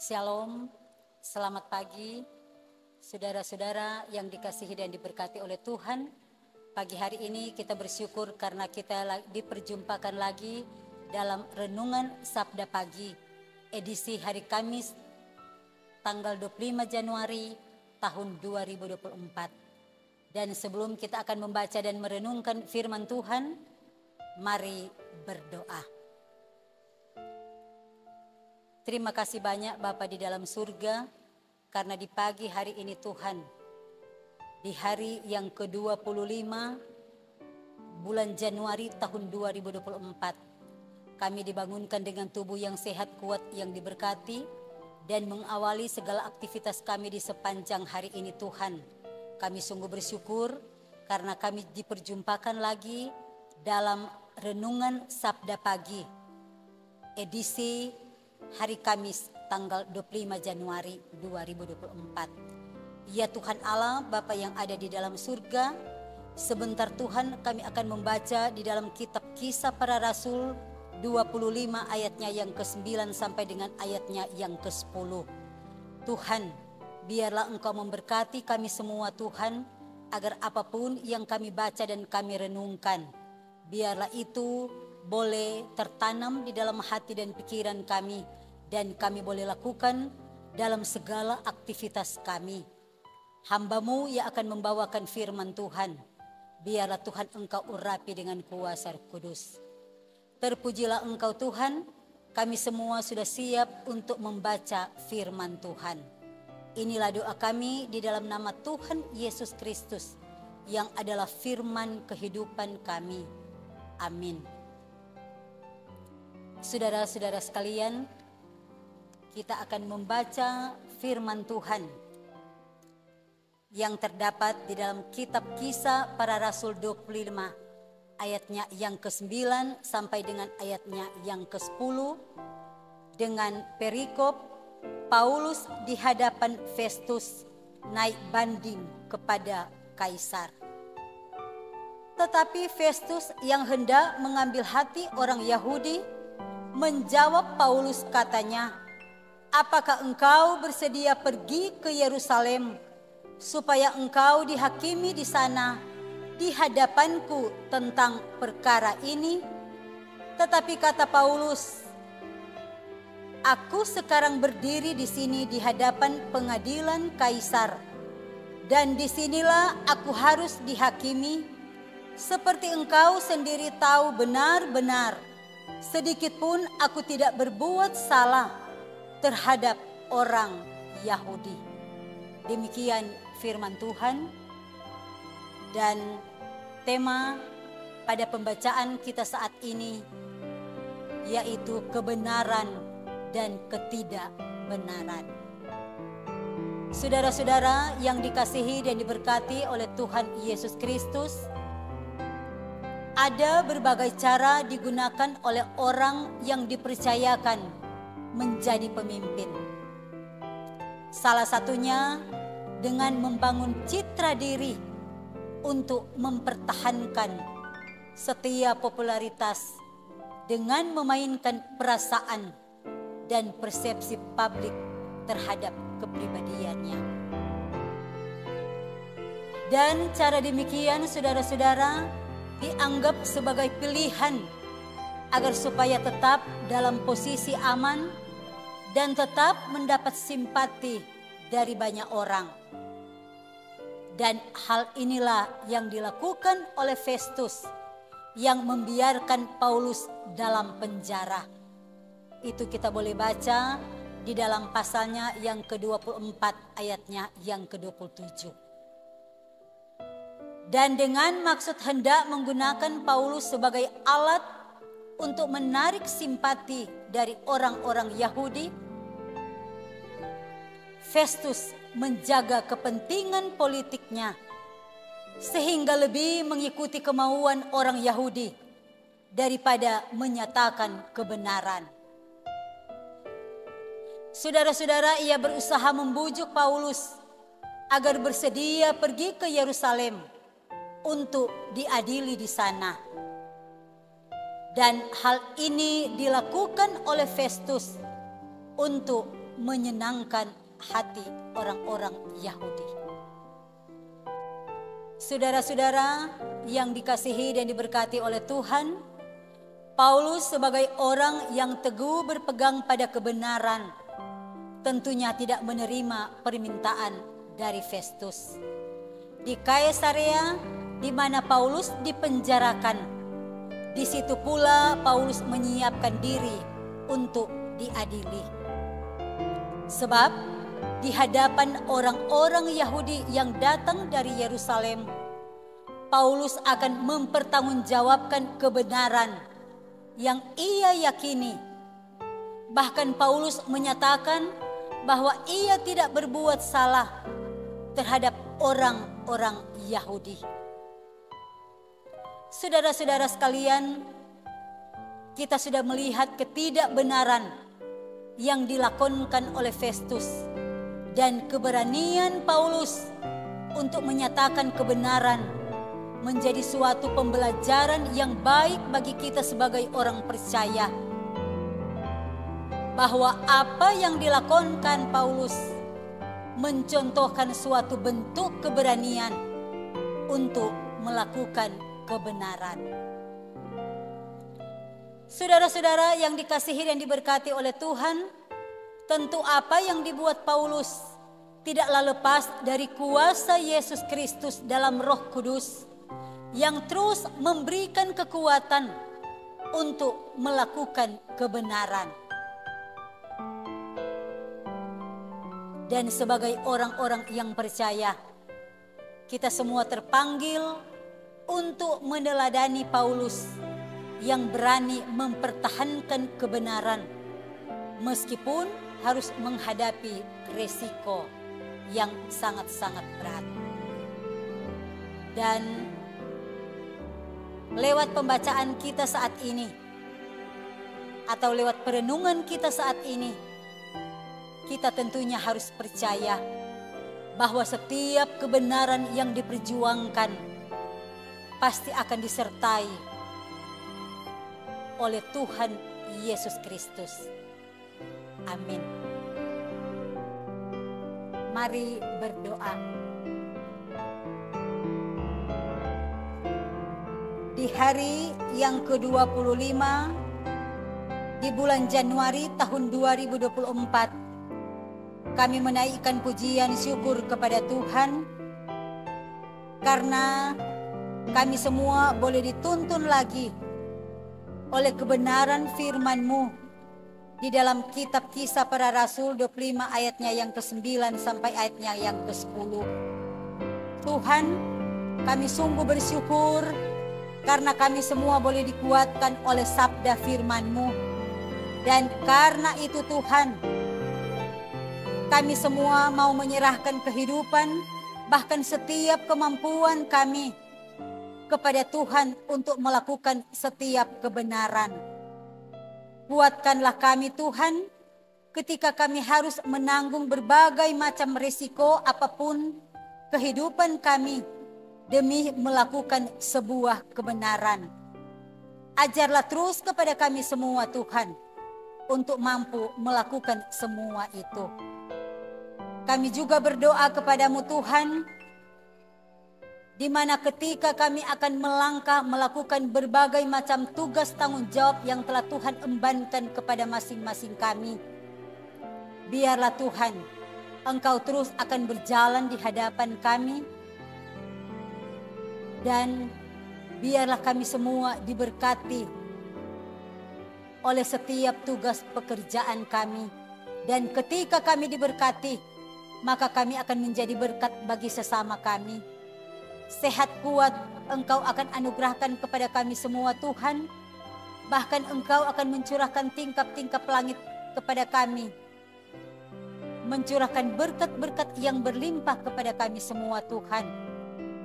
Shalom, selamat pagi, saudara-saudara yang dikasihi dan diberkati oleh Tuhan. Pagi hari ini kita bersyukur karena kita diperjumpakan lagi dalam Renungan Sabda Pagi, edisi hari Kamis, tanggal 25 Januari tahun 2024. Dan sebelum kita akan membaca dan merenungkan firman Tuhan, mari berdoa. Terima kasih banyak Bapa di dalam surga, karena di pagi hari ini Tuhan, di hari yang ke-25 bulan Januari tahun 2024, kami dibangunkan dengan tubuh yang sehat, kuat, yang diberkati, dan mengawali segala aktivitas kami di sepanjang hari ini Tuhan. Kami sungguh bersyukur karena kami diperjumpakan lagi dalam Renungan Sabda Pagi, edisi hari Kamis tanggal 25 Januari 2024. Ya Tuhan Allah, Bapa yang ada di dalam surga, sebentar Tuhan kami akan membaca di dalam kitab Kisah Para Rasul 25 ayatnya yang ke-9 sampai dengan ayatnya yang ke-10. Tuhan, biarlah Engkau memberkati kami semua Tuhan, agar apapun yang kami baca dan kami renungkan, biarlah itu boleh tertanam di dalam hati dan pikiran kami, dan kami boleh lakukan dalam segala aktivitas kami. Hamba-Mu yang akan membawakan firman Tuhan, biarlah Tuhan Engkau urapi dengan kuasa Roh Kudus. Terpujilah Engkau Tuhan, kami semua sudah siap untuk membaca firman Tuhan. Inilah doa kami di dalam nama Tuhan Yesus Kristus, yang adalah firman kehidupan kami. Amin. Saudara-saudara sekalian, kita akan membaca firman Tuhan yang terdapat di dalam kitab Kisah Para Rasul 25 ayatnya yang ke-9 sampai dengan ayatnya yang ke-10 dengan perikop Paulus di hadapan Festus naik banding kepada Kaisar. Tetapi Festus yang hendak mengambil hati orang Yahudi menjawab Paulus, katanya, "Apakah engkau bersedia pergi ke Yerusalem supaya engkau dihakimi di sana di hadapanku tentang perkara ini?" Tetapi kata Paulus, "Aku sekarang berdiri di sini di hadapan pengadilan Kaisar, dan disinilah aku harus dihakimi. Seperti engkau sendiri tahu benar-benar, sedikit pun aku tidak berbuat salah terhadap orang Yahudi." Demikian firman Tuhan, dan tema pada pembacaan kita saat ini yaitu kebenaran dan ketidakbenaran. Saudara-saudara yang dikasihi dan diberkati oleh Tuhan Yesus Kristus, ada berbagai cara digunakan oleh orang yang dipercayakan menjadi pemimpin. Salah satunya dengan membangun citra diri untuk mempertahankan setiap popularitas dengan memainkan perasaan dan persepsi publik terhadap kepribadiannya. Dan cara demikian, saudara-saudara, dianggap sebagai pilihan agar supaya tetap dalam posisi aman dan tetap mendapat simpati dari banyak orang. Dan hal inilah yang dilakukan oleh Festus yang membiarkan Paulus dalam penjara. Itu kita boleh baca di dalam pasalnya yang ke-24 ayatnya yang ke-27. Dan dengan maksud hendak menggunakan Paulus sebagai alat untuk menarik simpati dari orang-orang Yahudi, Festus menjaga kepentingan politiknya sehingga lebih mengikuti kemauan orang Yahudi daripada menyatakan kebenaran. Saudara-saudara, ia berusaha membujuk Paulus agar bersedia pergi ke Yerusalem untuk diadili di sana. Dan hal ini dilakukan oleh Festus untuk menyenangkan hati orang-orang Yahudi. Saudara-saudara yang dikasihi dan diberkati oleh Tuhan, Paulus sebagai orang yang teguh berpegang pada kebenaran tentunya tidak menerima permintaan dari Festus. Di Kaisarea, di mana Paulus dipenjarakan, di situ pula Paulus menyiapkan diri untuk diadili. Sebab di hadapan orang-orang Yahudi yang datang dari Yerusalem, Paulus akan mempertanggungjawabkan kebenaran yang ia yakini. Bahkan Paulus menyatakan bahwa ia tidak berbuat salah terhadap orang-orang Yahudi. Saudara-saudara sekalian, kita sudah melihat ketidakbenaran yang dilakonkan oleh Festus dan keberanian Paulus untuk menyatakan kebenaran menjadi suatu pembelajaran yang baik bagi kita sebagai orang percaya. Bahwa apa yang dilakonkan Paulus mencontohkan suatu bentuk keberanian untuk melakukan kebenaran. Saudara-saudara yang dikasihi dan diberkati oleh Tuhan, tentu apa yang dibuat Paulus tidaklah lepas dari kuasa Yesus Kristus dalam Roh Kudus yang terus memberikan kekuatan untuk melakukan kebenaran. Dan sebagai orang-orang yang percaya, kita semua terpanggil untuk meneladani Paulus yang berani mempertahankan kebenaran meskipun harus menghadapi resiko yang sangat-sangat berat. Dan lewat pembacaan kita saat ini atau lewat perenungan kita saat ini, kita tentunya harus percaya bahwa setiap kebenaran yang diperjuangkan pasti akan disertai oleh Tuhan Yesus Kristus. Amin. Mari berdoa. Di hari yang ke-25 di bulan Januari tahun 2024, kami menaikkan pujian syukur kepada Tuhan karena kami semua boleh dituntun lagi oleh kebenaran firman-Mu di dalam kitab Kisah Para Rasul 25 ayatnya yang ke-9 sampai ayatnya yang ke-10. Tuhan, kami sungguh bersyukur karena kami semua boleh dikuatkan oleh sabda firman-Mu. Dan karena itu Tuhan, kami semua mau menyerahkan kehidupan, bahkan setiap kemampuan kami kepada Tuhan untuk melakukan setiap kebenaran. Kuatkanlah kami Tuhan ketika kami harus menanggung berbagai macam risiko apapun kehidupan kami demi melakukan sebuah kebenaran. Ajarlah terus kepada kami semua Tuhan untuk mampu melakukan semua itu. Kami juga berdoa kepadamu Tuhan, di mana ketika kami akan melangkah melakukan berbagai macam tugas tanggung jawab yang telah Tuhan embankan kepada masing-masing kami. Biarlah Tuhan, Engkau terus akan berjalan di hadapan kami, dan biarlah kami semua diberkati oleh setiap tugas pekerjaan kami. Dan ketika kami diberkati, maka kami akan menjadi berkat bagi sesama kami. Sehat kuat Engkau akan anugerahkan kepada kami semua Tuhan. Bahkan Engkau akan mencurahkan tingkap-tingkap langit kepada kami. Mencurahkan berkat-berkat yang berlimpah kepada kami semua Tuhan.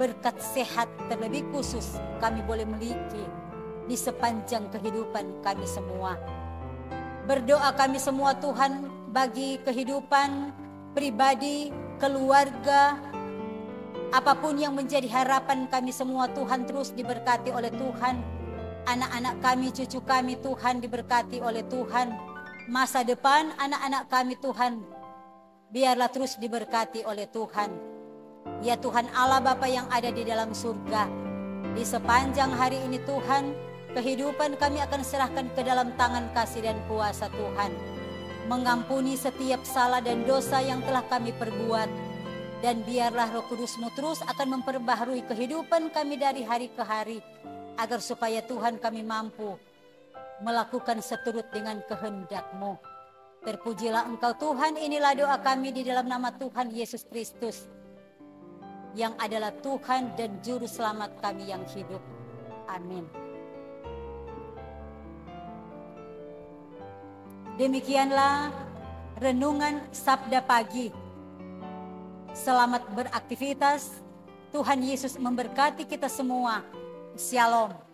Berkat sehat terlebih khusus kami boleh miliki di sepanjang kehidupan kami semua. Berdoa kami semua Tuhan bagi kehidupan pribadi, keluarga, apapun yang menjadi harapan kami semua Tuhan terus diberkati oleh Tuhan. Anak-anak kami, cucu kami Tuhan diberkati oleh Tuhan. Masa depan anak-anak kami Tuhan, biarlah terus diberkati oleh Tuhan. Ya Tuhan Allah Bapa yang ada di dalam surga, di sepanjang hari ini Tuhan, kehidupan kami akan serahkan ke dalam tangan kasih dan kuasa Tuhan. Mengampuni setiap salah dan dosa yang telah kami perbuat. Dan biarlah Roh Kudus-Mu terus akan memperbaharui kehidupan kami dari hari ke hari, agar supaya Tuhan kami mampu melakukan seturut dengan kehendak-Mu. Terpujilah Engkau Tuhan, inilah doa kami di dalam nama Tuhan Yesus Kristus, yang adalah Tuhan dan Juru Selamat kami yang hidup. Amin. Demikianlah renungan Sabda Pagi. Selamat beraktivitas. Tuhan Yesus memberkati kita semua. Shalom.